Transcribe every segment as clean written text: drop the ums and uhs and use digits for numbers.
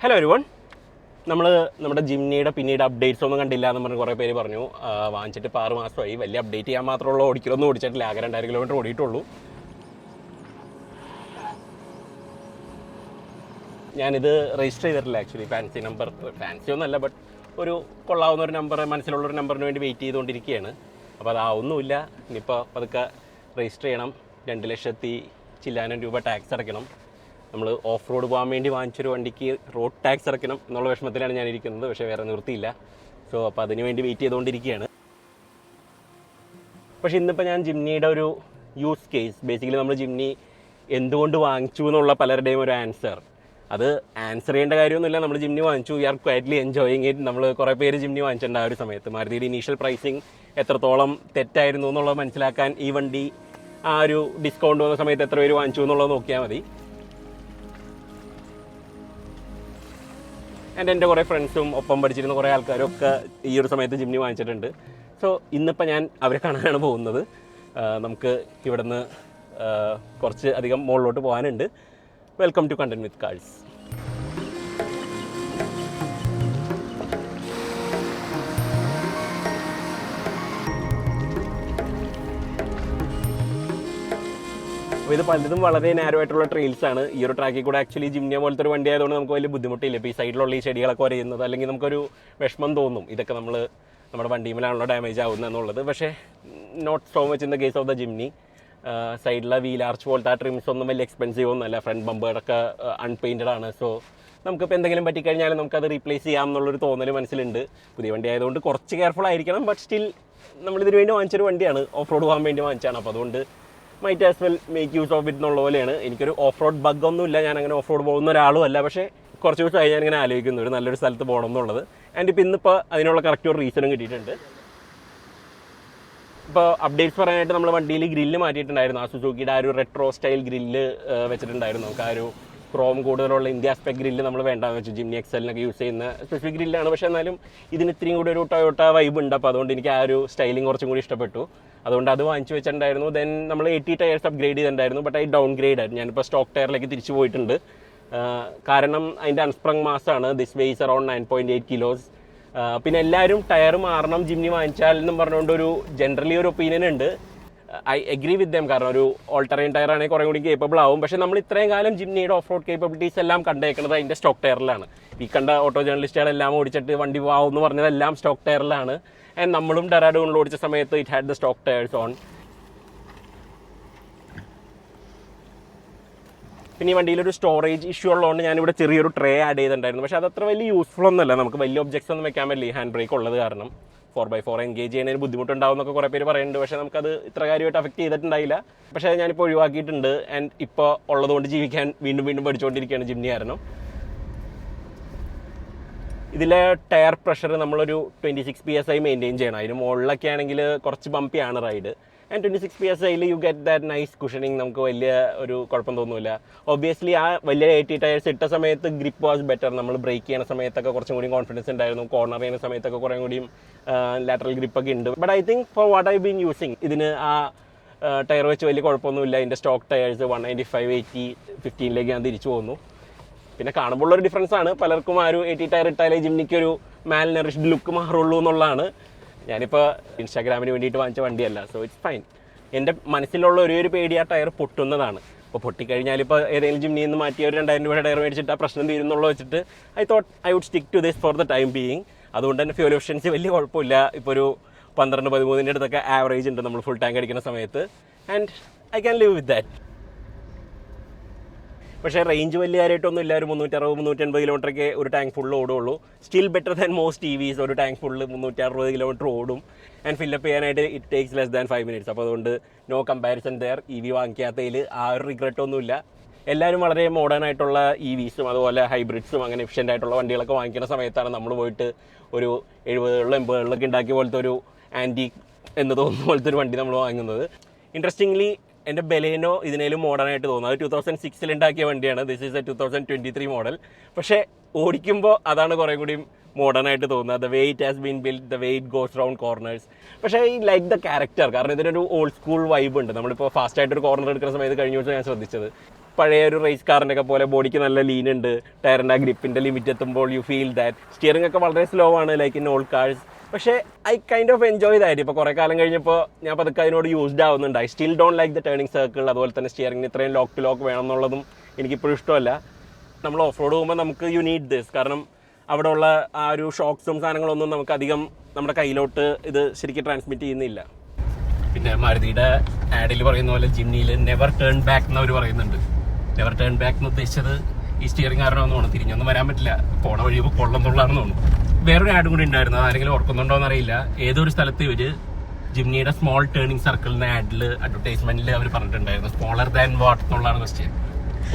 Hello everyone. നമ്മുടെ ജിംനിയുടെ പിന്നീട് updates ഒന്നും കണ്ടില്ല എന്ന് പറഞ്ഞ് കുറേ പേര് പറഞ്ഞു. വാങ്ങിച്ചിട്ട് ഇപ്പോൾ 6 മാസമായി. വലിയ അപ്ഡേറ്റ് ചെയ്യാൻ മാത്രമുള്ള ഓടിക്കലൊന്നും ഓടിച്ചിട്ടില്ല. ആകെ 2000 കിലോമീറ്റർ ഓടിയിട്ടുള്ളൂ. ഞാനിത് രജിസ്റ്റർ ചെയ്തിട്ടില്ല ആക്ച്വലി. ഫാൻസി ഒന്നല്ല, ബട്ട് ഒരു കൊള്ളാവുന്ന ഒരു നമ്പർ, മനസ്സിലുള്ളൊരു നമ്പറിന് വേണ്ടി വെയിറ്റ് ചെയ്തുകൊണ്ടിരിക്കുകയാണ്. അപ്പോൾ അതാവുന്നുമില്ല. ഇനിയിപ്പോൾ അതൊക്കെ രജിസ്റ്റർ ചെയ്യണം. 2 ലക്ഷത്തി ചില്ലാനം രൂപ ടാക്സ് അടയ്ക്കണം. നമ്മൾ ഓഫ് റോഡ് പോകാൻ വേണ്ടി വാങ്ങിച്ചൊരു വണ്ടിക്ക് റോഡ് ടാക്സ് അടയ്ക്കണം എന്നുള്ള വിഷമത്തിലാണ് ഞാനിരിക്കുന്നത്. പക്ഷേ വേറെ നിവൃത്തിയില്ല. സോ അപ്പോൾ അതിന് വേണ്ടി വെയിറ്റ് ചെയ്തുകൊണ്ടിരിക്കുകയാണ്. പക്ഷേ ഇന്നിപ്പോൾ ഞാൻ ജിംനിയുടെ ഒരു യൂസ് കേസ്, ബേസിക്കലി നമ്മൾ ജിംനി എന്തുകൊണ്ട് വാങ്ങിച്ചു എന്നുള്ള പലരുടെയും ഒരു ആൻസർ, അത് ആൻസർ ചെയ്യേണ്ട കാര്യമൊന്നുമില്ല. നമ്മൾ ജിംനി വാങ്ങിച്ചു, we are quietly enjoying it. നമ്മൾ കുറേ പേര് ജിംനി വാങ്ങിച്ചിട്ടുണ്ട് ആ ഒരു സമയത്ത്. മാരുതിയുടെ ഇനീഷ്യൽ പ്രൈസിങ് എത്രത്തോളം തെറ്റായിരുന്നു എന്നുള്ളത് മനസ്സിലാക്കാൻ ഈ വണ്ടി ആ ഒരു ഡിസ്കൗണ്ട് വന്ന സമയത്ത് എത്ര പേര് വാങ്ങിച്ചു എന്നുള്ളത് നോക്കിയാൽ മതി. എൻ്റെ കുറേ ഫ്രണ്ട്സും ഒപ്പം പഠിച്ചിരുന്ന കുറേ ആൾക്കാരും ഒക്കെ ഈ ഒരു സമയത്ത് ജിംനി വാങ്ങിച്ചിട്ടുണ്ട്. സോ ഇന്നിപ്പോൾ ഞാൻ അവരെ കാണാനാണ് പോകുന്നത്. നമുക്ക് ഇവിടുന്ന് കുറച്ച് അധികം മുകളിലോട്ട് പോകാനുണ്ട്. Welcome to content with cars. അപ്പോൾ ഇത് പലതും വളരെ നാരോ ആയിട്ടുള്ള ട്രെയിൽസാണ്. ഈ ഒരു ട്രാക്കിൽ കൂടെ ആക്ച്വലി ജിംനിയ പോലത്തെ ഒരു വണ്ടി ആയതുകൊണ്ട് നമുക്ക് വലിയ ബുദ്ധിമുട്ടില്ല. ഇപ്പോൾ ഈ സൈഡിലുള്ള ഈ ചെടികളൊക്കെ വരയുന്നത് അല്ലെങ്കിൽ നമുക്കൊരു വിഷമം തോന്നും, ഇതൊക്കെ നമ്മുടെ വണ്ടിയിലാണല്ലോ ഡാമേജ് ആവുന്നത് എന്നുള്ളത്. പക്ഷേ not so much in the case of the Jimny. സൈഡിലെ വീൽ ആർച്ച് പോലത്തെ ആ ട്രിംസ് ഒന്നും വലിയ എക്സ്പെൻസീവ് ഒന്നുമല്ല. ഫ്രണ്ട് ബമ്പറൊക്കെ അൺപെയിൻറ്റഡ് ആണ്. സോ നമുക്കിപ്പോൾ എന്തെങ്കിലും പറ്റിക്കഴിഞ്ഞാൽ നമുക്കത് റീപ്ലേസ് ചെയ്യാം എന്നുള്ളൊരു തോന്നൽ മനസ്സിലുണ്ട്. പുതിയ വണ്ടി ആയതുകൊണ്ട് കുറച്ച് കെയർഫുൾ ആയിരിക്കണം. ബട്ട് സ്റ്റിൽ നമ്മളിതിന് വേണ്ടി വാങ്ങിച്ചൊരു വണ്ടിയാണ്, ഓഫ് റോഡ് പോകാൻ വേണ്ടി വാങ്ങിച്ചാണ്. അപ്പോൾ അതുകൊണ്ട് might as well make use of it എന്നുള്ള പോലെയാണ്. എനിക്കൊരു ഓഫ് റോഡ് ബഗ്ഗൊന്നുമില്ല, ഞാൻ അങ്ങനെ ഓഫ് റോഡ് പോകുന്ന ഒരാളും അല്ല. പക്ഷേ കുറച്ച് ദിവസമായി ഞാനിങ്ങനെ ആലോചിക്കുന്നു ഒരു നല്ലൊരു സ്ഥലത്ത് പോകണം എന്നുള്ളത്. ആൻഡ് ഇപ്പോൾ ഇന്നിപ്പോൾ അതിനുള്ള കറക്റ്റ് ഒരു റീസണും കിട്ടിയിട്ടുണ്ട്. ഇപ്പോൾ അപ്ഡേറ്റ്സ് പറയാനായിട്ട് നമ്മൾ വണ്ടിയിൽ ഗ്രില്ല് മാറ്റിയിട്ടുണ്ടായിരുന്നു. ആ സുസുക്കിയുടെ ആ ഒരു റെട്രോ സ്റ്റൈൽ ഗ്രില്ല് വെച്ചിട്ടുണ്ടായിരുന്നു. നമുക്ക് ആ ഒരു ക്രോം കൂടുതലുള്ള ഇന്ത്യ സ്പെക് ഗ്രില്ല് നമ്മൾ വേണ്ടാന്ന് വെച്ചു. ജിംനി എക്സലിനൊക്കെ യൂസ് ചെയ്യുന്ന സ്പെസിഫിക് ഗ്രില്ലാണ്. പക്ഷേ എന്നാലും ഇതിന് ഇത്രയും കൂടി ഒരു ടൊയോട്ട വൈബ് ഉണ്ട്. അപ്പോൾ അതുകൊണ്ട് എനിക്ക് ആ ഒരു സ്റ്റൈലിംഗ് കുറച്ചും കൂടി ഇഷ്ടപ്പെട്ടു. അതുകൊണ്ട് അത് വാങ്ങിച്ചു വെച്ചിട്ടുണ്ടായിരുന്നു. ദെൻ നമ്മൾ 80 ടയേഴ്സ് അപ്ഗ്രേഡ് ചെയ്തിട്ടുണ്ടായിരുന്നു. ബട്ട് ഡൗൺ ഗ്രേഡ് ആയിരുന്നു. ഞാനിപ്പോൾ സ്റ്റോക്ക് ടയറിലേക്ക് തിരിച്ചു പോയിട്ടുണ്ട്. കാരണം അതിൻ്റെ അൺസ്പ്രങ് മാസമാണ്. This weighs around 9.8 kilos. പിന്നെ എല്ലാവരും ടയർ മാറണം ജിംനി വാങ്ങിച്ചാൽ എന്നും പറഞ്ഞുകൊണ്ട് ഒരു ജനറലി ഒരു ഒപ്പീനിയൻ ഉണ്ട്. I agree with dum. കാരണം ഒരു ഓൾ ടെറൈൻ ടയർ ആണെങ്കിൽ കുറേ കൂടി കേപ്പബിൾ ആവും. പക്ഷേ നമ്മൾ ഇത്രയും കാലം ജിംനിയുടെ ഓഫ് റോഡ് കേപ്പബിലിറ്റീസ് എല്ലാം കണ്ടേക്കുന്നത് അതിൻ്റെ സ്റ്റോക്ക് ടയറിലാണ്. ഈ കണ്ട ഓട്ടോ ജേർണലിസ്റ്റുകളെല്ലാം ഓടിച്ചിട്ട് വണ്ടി പോകാവും എന്ന് പറഞ്ഞതെല്ലാം സ്റ്റോക്ക് ടയറിലാണ്. ആൻഡ് നമ്മളും ഡെറാഡൂണിൽ ഓടിച്ച സമയത്ത് it had the stock tyres on. പിന്നെ ഈ വണ്ടിയിലൊരു സ്റ്റോറേജ് ഇഷ്യൂ ഉള്ളതുകൊണ്ട് ഞാനിവിടെ ചെറിയൊരു ട്രേ ആഡ് ചെയ്തിട്ടുണ്ടായിരുന്നു. പക്ഷേ അതത്ര വലിയ യൂസ്ഫുൾ ഒന്നുമല്ല. നമുക്ക് വലിയ ഒബ്ജക്ട്സ് ഒന്നും വെക്കാൻ പറ്റില്ല. ഈ ഹാൻഡ് ബ്രേക്ക് ഉള്ളത് കാരണം 4x4 എൻഗേജ് ചെയ്യുന്നതിന് ബുദ്ധിമുട്ടുണ്ടാവും എന്നൊക്കെ കുറേ പേര് പറയുന്നുണ്ട്. പക്ഷേ നമുക്കത് ഇത്ര കാര്യമായിട്ട് അഫക്റ്റ് ചെയ്തിട്ടുണ്ടായില്ല. പക്ഷേ ഞാനിപ്പോൾ ഒഴിവാക്കിയിട്ടുണ്ട്. ആൻഡ് ഇപ്പോൾ ഉള്ളതുകൊണ്ട് ജീവിക്കാൻ വീണ്ടും പഠിച്ചുകൊണ്ടിരിക്കുകയാണ് ജിംനി കാരണം. ഇതിലെ ടയർ പ്രഷർ നമ്മളൊരു 26 PSI മെയിൻറ്റെയിൻ ചെയ്യണം. അതിന് മുകളിലൊക്കെ ആണെങ്കിൽ കുറച്ച് ബമ്പിയാണ് റൈഡ്. ആൻഡ് 26 PSIയിൽ you get that nice cushioning. നമുക്ക് വലിയ ഒരു കുഴപ്പം തോന്നില്ല. ഒബ്വിയസ്ലി ആ വലിയ 80 ടയേഴ്സ് ഇട്ട സമയത്ത് ഗ്രിപ്പ് വാസ് ബെറ്റർ. നമ്മൾ ബ്രേക്ക് ചെയ്യുന്ന സമയത്തൊക്കെ കുറച്ചും കൂടി കോൺഫിഡൻസ് ഉണ്ടായിരുന്നു. കോർണർ ചെയ്യുന്ന സമയത്തൊക്കെ കുറേ കൂടിയും ലാറ്ററൽ ഗ്രിപ്പൊക്കെ ഉണ്ട്. But I think for what I been using ഇതിന് ആ ടയർ വെച്ച് വലിയ കുഴപ്പമൊന്നുമില്ല. ഇതിൻ്റെ സ്റ്റോക്ക് ടയേഴ്സ് 195, 80, 15ലേക്ക് ഞാൻ തിരിച്ചു പോകുന്നു. പിന്നെ കാണുമ്പോഴുള്ളൊരു ഡിഫറൻസ് ആണ്. പലർക്കും ആ ഒരു 80 ടയർ ഇട്ടാലേ ജിംനിക്കൊരു മാൽ നറിഷ്ഡ് ലുക്ക് മാറുള്ളൂ എന്നുള്ളതാണ്. ഞാനിപ്പോൾ ഇൻസ്റ്റാഗ്രാമിന് വേണ്ടിയിട്ട് വാങ്ങിച്ച വണ്ടിയല്ല. So it's fine. എൻ്റെ മനസ്സിലുള്ള ഒരു പേടി ആ ടയർ പൊട്ടുന്നതാണ്. അപ്പോൾ പൊട്ടിക്കഴിഞ്ഞാൽ ഇപ്പോൾ ഏതെങ്കിലും ജിംനിയിൽ നിന്ന് മാറ്റി ഒരു 2000 രൂപയുടെ ടയർ മേടിച്ചിട്ട് ആ പ്രശ്നം തീരുന്നുള്ളൂ വെച്ചിട്ട് I thought I would stick to this for the time being. അതുകൊണ്ട് തന്നെ ഫ്യൂൽ എഫിഷ്യൻസി വലിയ കുഴപ്പമില്ല. ഇപ്പോൾ ഒരു 12-13 അടുത്തൊക്കെ ആവറേജ് ഉണ്ട് നമ്മൾ ഫുൾ ടാങ്ക് അടിക്കുന്ന സമയത്ത്. And I can live with that. പക്ഷേ റേഞ്ച് വലിയ കാര്യമായിട്ടൊന്നും ഇല്ല. ഒരു 360-380 കിലോമീറ്ററൊക്കെ ഒരു ടാങ്ക് ഫുള്ള് ഓടുള്ളൂ. Still better than most EVs. ഒരു ടാങ്ക് ഫുള്ള് 360 കിലോമീറ്റർ ഓടും. ആൻഡ് ഫില്ലപ്പ് ചെയ്യാനായിട്ട് it takes less than 5 minutes. അപ്പോൾ അതുകൊണ്ട് നോ കമ്പാരിസൺ ദെയർ. EV വാങ്ങിക്കാത്തതിൽ ആ ഒരു റിഗ്രറ്റൊന്നുമില്ല. എല്ലാവരും വളരെ മോഡേൺ ആയിട്ടുള്ള EVസും അതുപോലെ ഹൈബ്രിഡ്സും അങ്ങനെ എഫിഷ്യൻ്റ് ആയിട്ടുള്ള വണ്ടികളൊക്കെ വാങ്ങിക്കുന്ന സമയത്താണ് നമ്മൾ പോയിട്ട് ഒരു 70-80 ഉണ്ടാക്കിയ പോലത്തെ ഒരു ആൻറ്റി എന്ന് തോന്നുന്ന പോലത്തെ ഒരു വണ്ടി നമ്മൾ വാങ്ങുന്നത്. ഇൻട്രസ്റ്റിംഗ്ലി എൻ്റെ ബലേനോ ഇതിനേലും മോഡേൺ ആയിട്ട് തോന്നുന്നത്. അത് 2006 ഉണ്ടാക്കിയ വണ്ടിയാണ്. This is A 2023 model. പക്ഷേ ഓടിക്കുമ്പോൾ അതാണ് കുറേ കൂടി മോഡേൺ ആയിട്ട് തോന്നുന്നത്. The way it has been build, the way it goes round corners. പക്ഷേ ഈ ലൈക്ക് ദ ക്യാരക്ടർ. കാരണം ഇതിനൊരു ഓൾഡ് സ്കൂൾ വൈബ് ഉണ്ട്. നമ്മളിപ്പോൾ ഫാസ്റ്റായിട്ടൊരു കോർണർ എടുക്കുന്ന സമയത്ത് കഴിഞ്ഞ ദിവസം ഞാൻ ശ്രദ്ധിച്ചത് പഴയ ഒരു റേസ് കാറിൻ്റെ ഒക്കെ പോലെ ബോഡിക്ക് നല്ല ലീൻ ഉണ്ട്, ടയറിൻ്റെ ആ ഗ്രിപ്പിൻ്റെ ലിമിറ്റ് എത്തുമ്പോൾ യു ഫീൽ ദാറ്റ്. സ്റ്റിയറിംഗ് ഒക്കെ വളരെ സ്ലോ ആണ് ലൈക്ക് ഇൻ ഓൾഡ് കാഴ്സ്. പക്ഷേ I kind of enjoy that. ഇപ്പോൾ കുറേ കാലം കഴിഞ്ഞപ്പോൾ ഞാൻ പതുക്കെ അതിനോട് യൂസ്ഡ് ആവുന്നുണ്ട്. I still don't like the turning circle. അതുപോലെ തന്നെ സ്റ്റിയറിംഗിന് ഇത്രയും ലോക്ക് ടു ലോക്ക് വേണം എന്നുള്ളതും എനിക്കിപ്പോഴും ഇഷ്ടമല്ല. നമ്മൾ ഓഫ് റോഡ് പോകുമ്പോൾ നമുക്ക് യു നീഡ് ദിസ്. കാരണം അവിടെ ഉള്ള ആ ഒരു ഷോക്സും സാധനങ്ങളൊന്നും നമുക്ക് അധികം നമ്മുടെ കയ്യിലോട്ട് ഇത് ശരിക്കും ട്രാൻസ്മിറ്റ് ചെയ്യുന്നില്ല. പിന്നെ മാരുതിയുടെ ആഡിൽ പറയുന്ന പോലെ ജിംനിയിൽ നെവർ ടേൺ ബാക്ക് എന്നവർ പറയുന്നുണ്ട്. നെവർ ടേൺ ബാക്ക് എന്ന് ഉദ്ദേശിച്ചത് ഈ സ്റ്റിയറിംഗ് കാരണമെന്ന് തോന്നുന്നു. തിരിഞ്ഞൊന്നും വരാൻ പറ്റില്ല, പോണ വഴി കൊള്ളുന്നുള്ളതാണെന്ന് തോന്നുന്നു. വേറൊരു ആഡ് കൂടി ഉണ്ടായിരുന്നു, ആരെങ്കിലും ഓർക്കുന്നുണ്ടോ എന്നറിയില്ല. ഏതൊരു സ്ഥലത്ത് ഇവര് ജിംനിയുടെ സ്മോൾ ടേണിംഗ് സർക്കിളിന്റെ ആഡിൽ അഡ്വർടൈസ്മെന്റിൽ അവർ പറഞ്ഞിട്ടുണ്ടായിരുന്നു സ്മോളർ ദാൻ വാട്ട് എന്നുള്ളതാണ് ക്വസ്റ്റ്യൻ.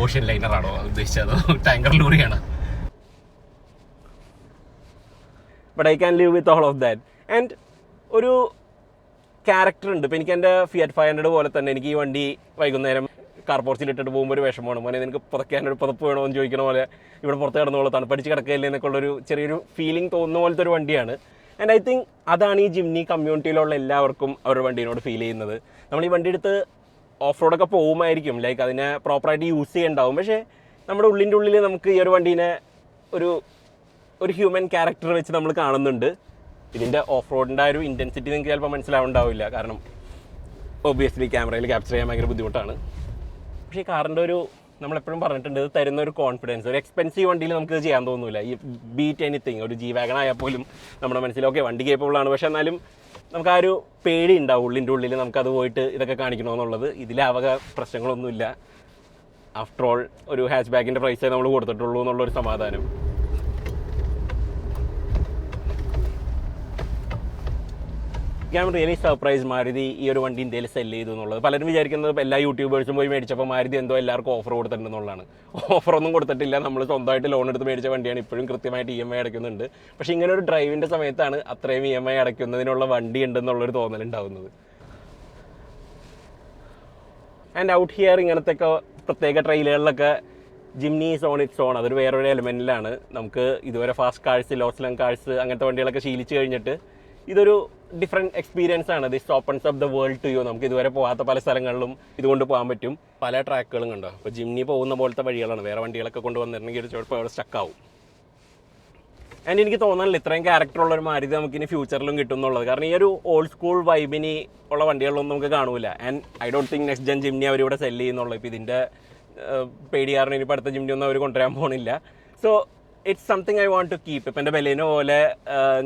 ഓഷ്യൻ ലൈനർ ആണോ ഉദ്ദേശിച്ചത്, ടാങ്കർ ലോറിയാണ്? But I can live with all of that. And ഒരു ക്യാരക്ടർ ഉണ്ട്. ഇപ്പം എനിക്ക് എൻ്റെ ഫിയറ്റ് 500 പോലെ തന്നെ എനിക്ക് ഈ വണ്ടി വൈകുന്നേരം കാർ പോർച്ചിൽ ഇട്ടിട്ട് പോകുമ്പോൾ ഒരു വിഷമമാണ്. മോനെ നിനക്ക് പുതയ്ക്കാനൊരു പുതപ്പ് വേണോ എന്ന് ചോദിക്കണ പോലെ ഇവിടെ പുറത്ത് കിടന്നോളൂ, തണുപ്പടിച്ച് കിടക്കില്ലേ എന്നൊക്കെ ഉള്ളൊരു ചെറിയൊരു ഫീലിംഗ് തോന്നുന്ന പോലത്തെ ഒരു വണ്ടിയാണ്. ആൻഡ് ഐ തിങ്ക് അതാണ് ഈ ജിംനി കമ്മ്യൂണിറ്റിയിലുള്ള എല്ലാവർക്കും അവരുടെ വണ്ടീനോട് ഫീൽ ചെയ്യുന്നത്. നമ്മൾ ഈ വണ്ടി എടുത്ത് ഓഫ് റോഡൊക്കെ പോകുമായിരിക്കും, ലൈക്ക് അതിനെ പ്രോപ്പറായിട്ട് യൂസ് ചെയ്യണ്ടാവും. പക്ഷേ നമ്മുടെ ഉള്ളിൻ്റെ ഉള്ളിൽ നമുക്ക് ഈ ഒരു വണ്ടീനെ ഒരു ഹ്യൂമൻ ക്യാരക്ടർ വെച്ച് നമ്മൾ കാണുന്നുണ്ട്. ഇതിൻ്റെ ഓഫ് റോഡിൻ്റെ ഒരു ഇൻറ്റൻസിറ്റി നിങ്ങൾക്ക് ചിലപ്പോൾ മനസ്സിലാവുണ്ടാവില്ല, കാരണം ഒബ്വിയസ്ലി ക്യാമറയിൽ ക്യാപ്ചർ ചെയ്യാൻ ഭയങ്കര ബുദ്ധിമുട്ടാണ്. പക്ഷേ ഈ കാറിൻ്റെ ഒരു നമ്മളെപ്പോഴും പറഞ്ഞിട്ടുണ്ട്, ഇത് തരുന്ന ഒരു കോൺഫിഡൻസ്. ഒരു എക്സ്പെൻസീവ് വണ്ടിയിൽ നമുക്ക് ഇത് ചെയ്യാൻ തോന്നില്ല. ഈ ബീറ്റ് എനിത്തിങ്, ഒരു ജി വാഗൺ ആയാൽ പോലും നമ്മുടെ മനസ്സിൽ ഓക്കെ വണ്ടി കേപ്പബിളാണ്, പക്ഷേ എന്നാലും നമുക്ക് ആ ഒരു പേടി ഉണ്ടാവും ഉള്ളിൻ്റെ ഉള്ളിൽ, നമുക്കത് പോയിട്ട് ഇതൊക്കെ കാണിക്കണമെന്നുള്ളത്. ഇതിലാവക പ്രശ്നങ്ങളൊന്നുമില്ല. ആഫ്റ്റർ ഓൾ ഒരു ഹാച്ച് ബാക്കിൻ്റെ പ്രൈസേ നമ്മൾ കൊടുത്തിട്ടുള്ളൂ എന്നുള്ളൊരു സമാധാനം. I am really surprise Maruti ഈ ഒരു വണ്ടി ഇന്ത്യയിൽ സെല്ല് ചെയ്തു എന്നുള്ളത്. പലരും വിചാരിക്കുന്നത് എല്ലാ യൂട്യൂബേഴ്സും പോയി മേടിച്ചപ്പോൾ മാരുതി എന്തോ എല്ലാവർക്കും ഓഫർ കൊടുത്തിട്ടുണ്ടെന്നുള്ളതാണ്. ഓഫറൊന്നും കൊടുത്തിട്ടില്ല, നമ്മൾ സ്വന്തമായിട്ട് ലോൺ എടുത്ത് മേടിച്ച വണ്ടിയാണ്. ഇപ്പോഴും കൃത്യമായിട്ട് EMI അടയ്ക്കുന്നുണ്ട്. പക്ഷേ ഇങ്ങനെ ഒരു ഡ്രൈവിൻ്റെ സമയത്താണ് അത്രയും EMI അടയ്ക്കുന്നതിനുള്ള വണ്ടി ഉണ്ടെന്നുള്ളൊരു തോന്നലുണ്ടാവുന്നത്. ആൻഡ് ഔട്ട് ഹിയർ ഇങ്ങനത്തെയൊക്കെ പ്രത്യേക ട്രെയിലുകളിലൊക്കെ Jimny is on it's on. അതൊരു വേറൊരു എലമെൻറ്റിലാണ്. നമുക്ക് ഇതുവരെ ഫാസ്റ്റ് കാഴ്സ്, ലോസ്ലങ് കാഴ്സ് അങ്ങനത്തെ വണ്ടികളൊക്കെ ശീലിച്ച് കഴിഞ്ഞിട്ട് ഇതൊരു ഡിഫറെൻറ്റ് എക്സ്പീരിയൻസ് ആണ്. This opens up the world to you. നമുക്ക് ഇതുവരെ പോകാത്ത പല സ്ഥലങ്ങളിലും ഇതുകൊണ്ട് പോകാൻ പറ്റും. പല ട്രാക്കുകളും കണ്ടോ. അപ്പോൾ ജിംനി പോകുന്ന പോലത്തെ വഴികളാണ്. വേറെ വണ്ടികളൊക്കെ കൊണ്ടുവന്നിരുന്നെങ്കിൽ ഒരു ചിലപ്പോൾ അവിടെ സ്റ്റക്കാവും. ആൻഡ് എനിക്ക് തോന്നുന്നില്ല ഇത്രയും ക്യാരക്ടറുള്ള ഒരു മാരുതി നമുക്ക് ഇനി ഫ്യൂച്ചറിലും കിട്ടും എന്നുള്ളത്. കാരണം ഈ ഒരു ഓൾഡ് സ്കൂൾ വൈബിന് ഉള്ള വണ്ടികളിലൊന്നും നമുക്ക് കാണൂല. And I don't think next gen Jimny അവരിവിടെ സെല്ല് ചെയ്യുന്നുള്ളൂ. ഇപ്പോൾ ഇതിൻ്റെ പേടി കാരണം ഇനിയിപ്പോൾ അടുത്ത ജിംനി ഒന്നും അവർ കൊണ്ടുവരാൻ പോകുന്നില്ല. So it's something I want to keep. ഇപ്പം എൻ്റെ ബലേനോ പോലെ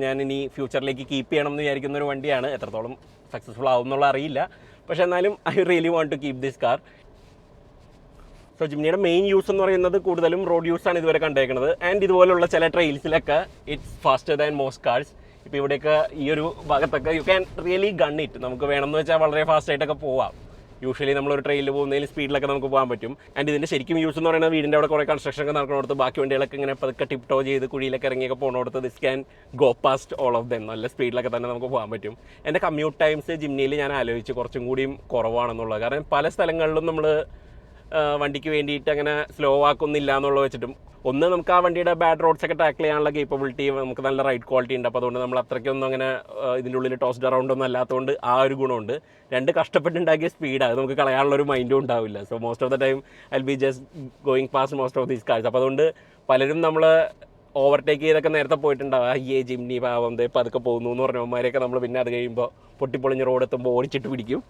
ഞാൻ ഇനി ഫ്യൂച്ചറിലേക്ക് കീപ്പ് ചെയ്യണം എന്ന് വിചാരിക്കുന്ന ഒരു വണ്ടിയാണ്. എത്രത്തോളം സക്സസ്ഫുൾ ആവും എന്നുള്ള അറിയില്ല, പക്ഷെ എന്നാലും I really want to keep this car. So ജിംനിയുടെ മെയിൻ യൂസ് എന്ന് പറയുന്നത് കൂടുതലും റോഡ് യൂസാണ് ഇതുവരെ കണ്ടേക്കുന്നത്. ആൻഡ് ഇതുപോലുള്ള ചില ട്രെയിൽസിലൊക്കെ it's faster than most cars. ഇപ്പോൾ ഇവിടെയൊക്കെ ഈ ഒരു ഭാഗത്തൊക്കെ you can really gun it. നമുക്ക് വേണമെന്ന് വെച്ചാൽ വളരെ ഫാസ്റ്റായിട്ടൊക്കെ പോവാം. യൂഷ്വലി നമ്മളൊരു ട്രെയിനിൽ പോകുന്നതിൽ സ്പീഡിലൊക്കെ നമുക്ക് പോകാൻ പറ്റും. ആൻഡ് ഇതിൻ്റെ ശരിക്കും യൂസ് എന്ന് പറയുന്നത് വീടിൻ്റെ അവിടെ കുറേ കൺസ്ട്രക്ഷൻ ഒക്കെ നടക്കുന്നിടത്ത് ബാക്കി വണ്ടികളൊക്കെ ഇങ്ങനെ പതുക്കെ ടിപ്പ് ടോ ചെയ്ത് കുഴിയിലൊക്കെ ഇറങ്ങിയൊക്കെ പോകുന്നിടത്ത് this can go past all of them. നല്ല സ്പീഡിലൊക്കെ തന്നെ നമുക്ക് പോകാൻ പറ്റും. എൻ്റെ കമ്മ്യൂട്ട് ടൈംസ് ജിംനിയിൽ ഞാൻ ആലോചിച്ച് കുറച്ചും കൂടിയും കുറവാണെന്നുള്ളത്. കാരണം പല സ്ഥലങ്ങളിലും നമ്മൾ വണ്ടിക്ക് വേണ്ടിയിട്ട് അങ്ങനെ സ്ലോ ആക്കുന്നില്ല എന്നുള്ളത് വെച്ചിട്ടും ഒന്ന് നമുക്ക് ആ വണ്ടിയുടെ ബാഡ് റോഡ്സ് ഒക്കെ ടാക്കിൾ ചെയ്യാനുള്ള കേപ്പബിലിറ്റി, നമുക്ക് നല്ല റൈഡ് ക്വാളിറ്റി ഉണ്ട്. അപ്പോൾ അതുകൊണ്ട് നമ്മൾ അത്രയ്ക്കൊന്നും അങ്ങനെ ഇതിൻ്റെ ഉള്ളിൽ ടോസ്ഡ് അറൗണ്ട് ഒന്നും അല്ലാത്തതുകൊണ്ട് ആ ഒരു ഗുണമുണ്ട്. രണ്ട് കഷ്ടപ്പെട്ടുണ്ടാക്കിയ സ്പീഡ് അത് നമുക്ക് കളയാനുള്ളൊരു മൈൻഡും ഉണ്ടാവില്ല. So most of the time I will be just going past most of these cars. അപ്പോൾ അതുകൊണ്ട് പലരും നമ്മൾ ഓവർടേക്ക് ചെയ്തൊക്കെ നേരത്തെ പോയിട്ടുണ്ടാവും. ഈ ജിംനി പാവം ഇപ്പോൾ അതൊക്കെ പോകുന്നു എന്ന് പറഞ്ഞവന്മാരെയൊക്കെ നമ്മൾ പിന്നെ അത് കഴിയുമ്പോൾ പൊട്ടിപ്പൊളിഞ്ഞ് റോഡ് എത്തുമ്പോൾ ഓടിച്ചിട്ട് പിടിക്കും.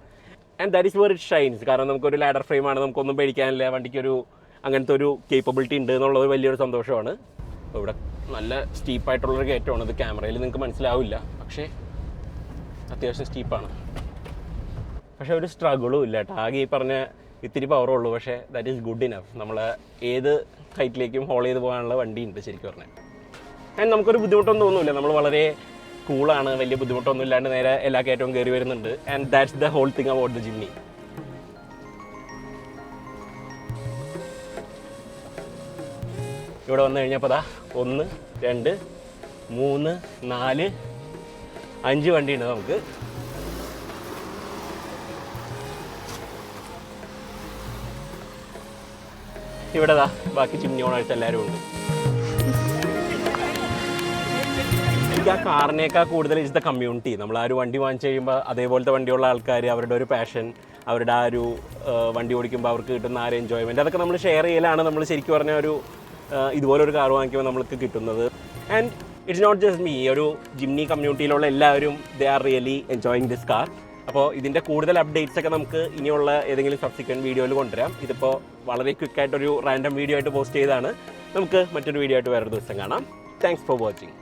And that is where it shines. കാരണം നമുക്കൊരു ലാഡർ ഫ്രെയിമാണ്, നമുക്കൊന്നും പേടിക്കാനില്ല, വണ്ടിക്കൊരു അങ്ങനത്തെ ഒരു കേപ്പബിലിറ്റി ഉണ്ട് എന്നുള്ളത് വലിയൊരു സന്തോഷമാണ്. അപ്പോൾ ഇവിടെ നല്ല സ്റ്റീപ്പായിട്ടുള്ളൊരു കയറ്റമാണ്. ഇത് ക്യാമറയിൽ നിങ്ങൾക്ക് മനസ്സിലാവില്ല, പക്ഷേ അത്യാവശ്യം സ്റ്റീപ്പാണ്. പക്ഷേ ഒരു സ്ട്രഗിളും ഇല്ല കേട്ടോ. ആകെ ഈ പറഞ്ഞ ഇത്തിരി പവറുള്ളൂ, പക്ഷേ ദാറ്റ് ഈസ് ഗുഡ് ഇനഫ്. നമ്മൾ ഏത് ഹൈറ്റിലേക്കും ഹോൾ ചെയ്ത് പോകാനുള്ള വണ്ടിയുണ്ട് ശരിക്കും പറഞ്ഞാൽ. ആൻഡ് നമുക്കൊരു ബുദ്ധിമുട്ടൊന്നും തോന്നുന്നില്ല. നമ്മൾ വളരെ കൂളാണ്, വലിയ ബുദ്ധിമുട്ടൊന്നും ഇല്ലാണ്ട് നേരെ എല്ലാ കയറ്റവും കയറി വരുന്നുണ്ട്. And that's the whole thing about the Jimny. ഇവിടെ വന്നു കഴിഞ്ഞപ്പോൾ 1 2 3 4 5 വണ്ടിയുണ്ട് നമുക്ക്. ഇവിടെ ബാക്കി ജിംനി ഓണേഴ്സ് എല്ലാവരും ഉണ്ട്. എനിക്ക് ആ കാറിനേക്കാൾ കൂടുതൽ ഇസ് ദ കമ്മ്യൂണിറ്റി. നമ്മൾ ആ ഒരു വണ്ടി വാങ്ങിച്ച് കഴിയുമ്പോൾ അതേപോലത്തെ വണ്ടിയുള്ള ആൾക്കാർ, അവരുടെ ഒരു പാഷൻ, അവരുടെ ആ ഒരു വണ്ടി ഓടിക്കുമ്പോൾ അവർക്ക് കിട്ടുന്ന ആ ഒരു എൻജോയ്മെൻറ്റ് അതൊക്കെ നമ്മൾ ഷെയർ ചെയ്യലാണ് നമ്മൾ ശരിക്കും പറഞ്ഞ ഒരു ഇതുപോലൊരു കാർ വാങ്ങിക്കുമ്പോൾ നമ്മൾക്ക് കിട്ടുന്നത്. And it's not just me, ഒരു ജിംനി കമ്മ്യൂണിറ്റിയിലുള്ള എല്ലാവരും they are really enjoying this car. അപ്പോൾ ഇതിൻ്റെ കൂടുതൽ അപ്ഡേറ്റ്സ് ഒക്കെ നമുക്ക് ഇനിയുള്ള ഏതെങ്കിലും സബ്സിക്വൻറ്റ് വീഡിയോയിൽ കൊണ്ടുവരാം. ഇതിപ്പോൾ വളരെ ക്വിക്കായിട്ടൊരു റാൻഡം വീഡിയോ ആയിട്ട് പോസ്റ്റ് ചെയ്താണ്. നമുക്ക് മറ്റൊരു വീഡിയോ ആയിട്ട് വേറൊരു ദിവസം കാണാം. Thanks for watching.